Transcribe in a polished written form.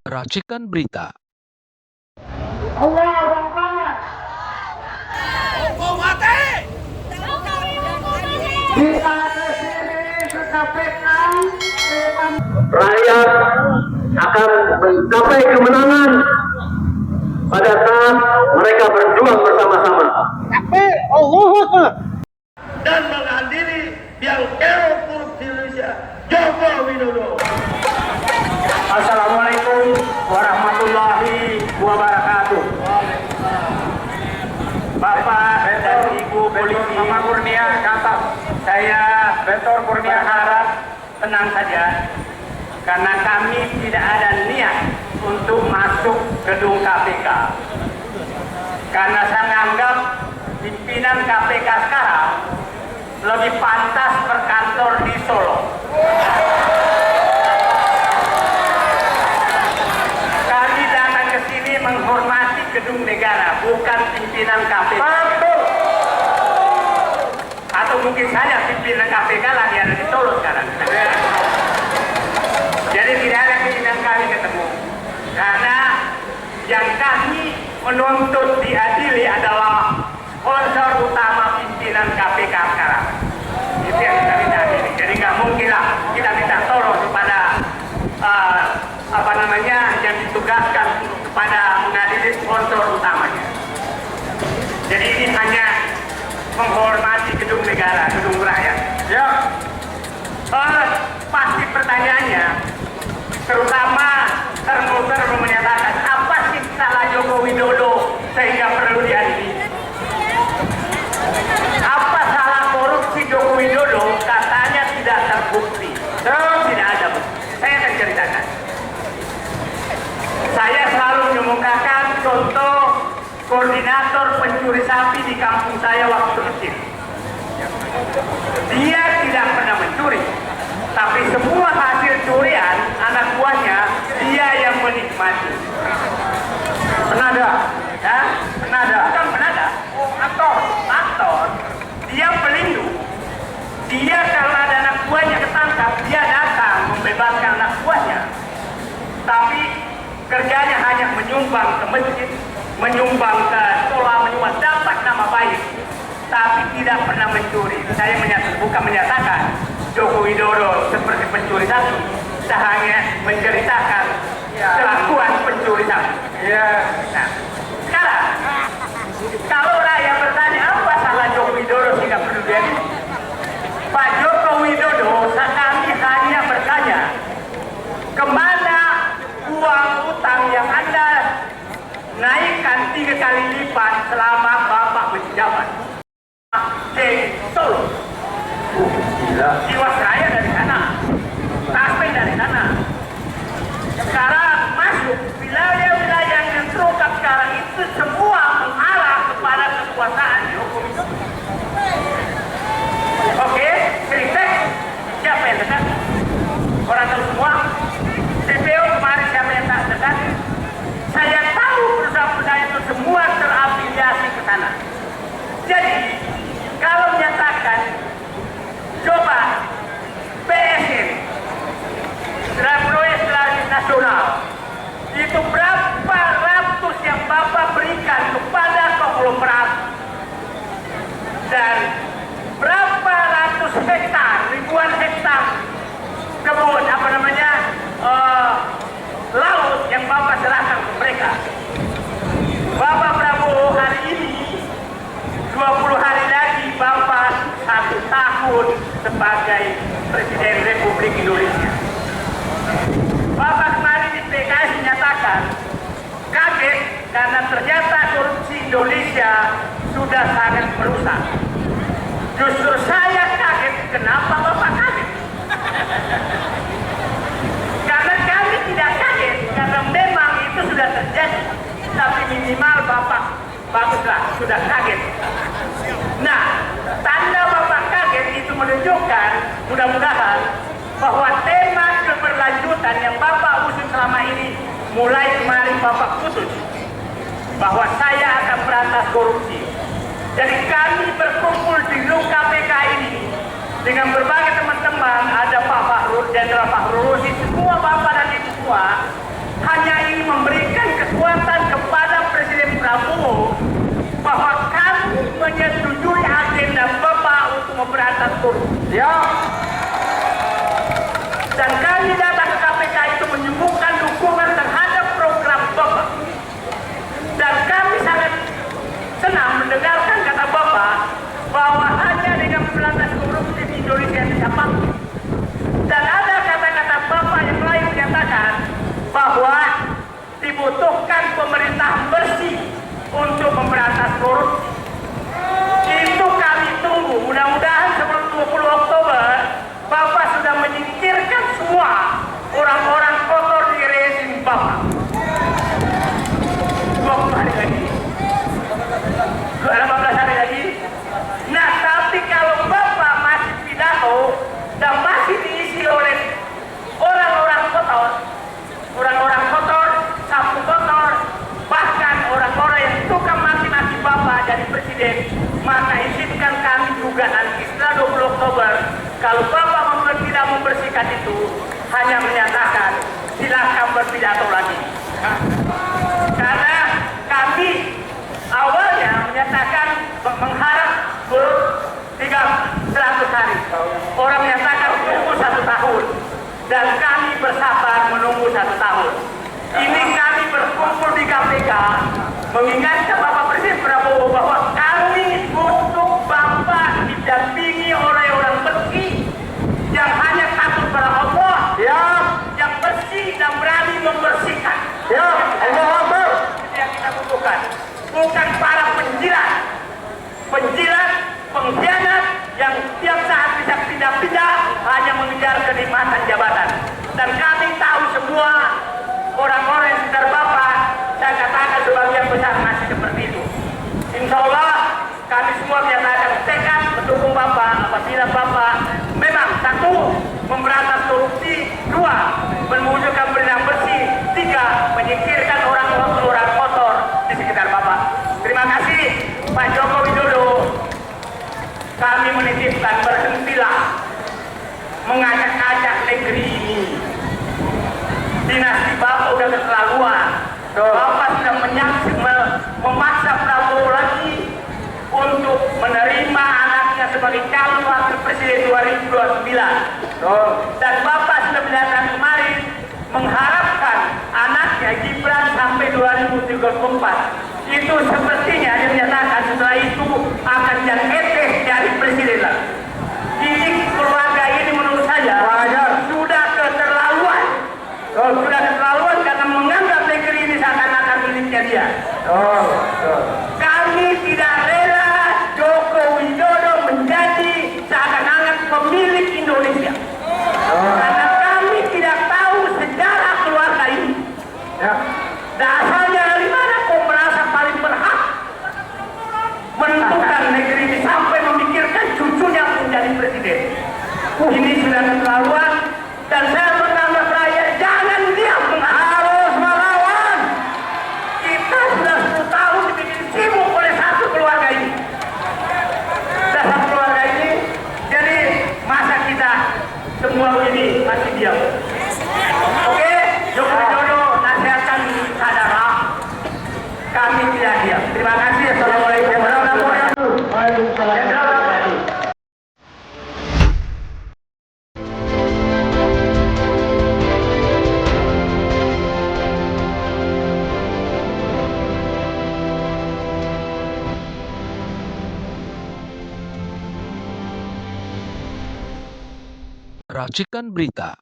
Racikan berita. Hukum mati. Kita kesini sesampaikan rakyat akan mencapai kemenangan pada saat mereka berjuang bersama-sama. Dan menghadiri yang hero korupsi Indonesia, Joko Widodo. Assalamualaikum warahmatullahi wabarakatuh. Bapak dan Ibu Polisi Kurnia Kasab, saya Betor Kurnia harap tenang saja, karena kami tidak ada niat untuk masuk gedung KPK. Karena saya menganggap pimpinan KPK sekarang lebih pantas berkantor di Solo. Kami datang ke sini menghormati gedung negara, bukan pimpinan KPK. Atau mungkin saja pimpinan KPK lagi ada di Solo sekarang. Jadi tidak ada keinginan kami ketemu. Karena yang kami menuntut diadili adalah sponsor utama pimpinan KPK sekarang. Itu yang kita minta adili. Jadi nggak mungkin lah kita minta tolong kepada yang ditugaskan kepada mengadili sponsor utamanya. Jadi ini hanya menghormati gedung negara, gedung rakyat. Ya. Pasti pertanyaannya, terutama termotor menyatakan apa sih salah Joko Widodo sehingga perlu diadili? Apa salah korupsi Joko Widodo katanya tidak terbukti? Tidak ada bukti. Saya akan ceritakan. Saya selalu mengemukakan contoh koordinator pencuri sapi di kampung saya waktu kecil. Dia tidak pernah mencuri, tapi semua hasil curian anak buahnya dia yang menikmati. Penada, ya? Penada, bukan penada, aktor. Dia pelindung. Dia kalau ada anak buahnya ketangkap, dia datang membebaskan anak buahnya. Tapi kerjanya hanya menyumbang ke masjid, menyumbang ke sekolah, menyumbang dapat nama baik, tapi tidak pernah mencuri. Saya bukan menyatakan Joko Widodo seperti pencuri sapi, saya hanya menceritakan kelakuan pencuri sapi. Nah, sekarang kalau rakyat bertanya apa salah Joko Widodo sehingga perlu diadili, Pak Joko Widodo kami hanya bertanya kemana uang utang yang Anda naikkan 3 kali lipat selama Bapak menjabat di Solo. Jiwasraya dari sana, Taspen dari sana. Sekarang masuk wilayah-wilayah yang terungkap sekarang itu semua mengarah kepada kekuasaan Joko Widodo. Oke, kritik siapa yang dekat? Orang tahu semua. CPO kemarin siapa yang tak dekat? Saya tahu perusahaan-perusahaan itu semua terafiliasi ke sana. Jadi kalau menyatakan coba PSN dalam proyek strategis nasional itu berapa ratus yang Bapak berikan kepada konglomerat dan berapa ratus hektar, ribuan hektar kebun laut yang Bapak serahkan ke mereka. Bapak Prabowo hari ini 20 hari lagi Bapak 1 tahun sebagai Presiden Republik Indonesia. Bapak kemarin di PKS menyatakan kaget karena ternyata korupsi Indonesia sudah sangat merusak. Justru saya kaget, kenapa Bapak kaget? Karena kami tidak kaget, karena memang itu sudah terjadi. Tapi minimal Bapak baguslah, sudah kaget. Nah, tanda Bapak kaget itu menunjukkan mudah-mudahan bahwa tema keberlanjutan yang Bapak usung selama ini mulai kemarin Bapak putus bahwa saya akan berantas korupsi. Jadi kami berkumpul di gedung KPK ini dengan berbagai teman-teman, ada Pak Fahrul, Jenderal Fahrul Razi, semua Bapak dan Ibu semua, hanya korupsi. Ya. Dan kami datang ke KPK itu menyuguhkan dukungan terhadap program Bapak. Dan kami sangat senang mendengarkan kata Bapak bahwa hanya dengan memberantas korupsi di Indonesia bisa mampu. Dan ada kata-kata Bapak yang lain menyatakan bahwa dibutuhkan pemerintahan bersih untuk memberantas korupsi. Itu kami tunggu. Mudah-mudahan sebelum 20 Oktober Bapak sudah menyingkirkan semua orang-orang kotor di rezim Bapak. 20 hari lagi, 18 hari lagi. Nah, tapi kalau Bapak masih pidato dan masih diisi oleh orang-orang kotor, sapu kotor, bahkan orang-orang yang suka maki-maki Bapak jadi presiden, maka izinkan kami juga nanti setelah 20 Oktober, kalau Bapak tidak membersihkan itu, hanya menyatakan silakan berpidato lagi. Karena kami awalnya menyatakan mengharap 100 hari. Orang menyatakan tunggu 1 tahun. Dan kami bersabar menunggu 1 tahun. Ini kami berkumpul di KPK mengingatkan Bapak Presiden Prabowo bahwa kami butuh Bapak didampingi oleh orang bersih yang hanya takut pada Allah, ya, yang bersih dan berani membersihkan. Ya, Allah Akbar. Itu yang kita butuhkan. Bukan para penjilat, pengkhianat yang tiap saat bisa pindah-pindah hanya mengejar kenikmatan jabatan. Dan kami tahu semua orang-orang yang sekitar Bapak, saya katakan sebagian besar masih seperti itu. Insya Allah kami semua menyatakan tekad mendukung Bapak apabila Bapak memang 1. memberantas korupsi, 2. mewujudkan pemerintahan bersih, 3. menyingkirkan orang-orang kotor di sekitar Bapak. Terima kasih Pak Joko Widodo. Kami menitipkan berhentilah mengajak-ajak negeri ini. Dinasti Bapak udah keterlaluan. Bapak sudah memaksa Prabowo lagi untuk menerima anaknya sebagai calon wakil presiden 2029. Dan Bapak sudah menyatakan kemarin mengharapkan anaknya Gibran sampai 2034. Itu sepertinya dia menyatakan setelah itu akan jadi presiden lagi. Ini keluarga ini menurut saya sudah keterlaluan. Sudah keterlaluan karena menganggap negeri ini seakan-akan miliknya dia. Kami tidak rela Joko Widodo menjadi seakan-akan pemilik Indonesia. Karena kami tidak tahu sejarah keluarga ini. Dasarnya dari mana kau merasa paling berhak menentukan negeri ini sampai memikirkan cucunya menjadi presiden. Ini sudah keterlaluan dan saya menambah rakyat jangan diam, harus melawan. Kita sudah 10 tahun dibikin sibuk oleh satu keluarga ini. Dasar keluarga ini, jadi masa kita semua ini masih diam. Oke, Joko Widodo nasihatkan saudara, kami tidak diam. Terima kasih. Assalamualaikum warahmatullahi wabarakatuh. Racikan Berita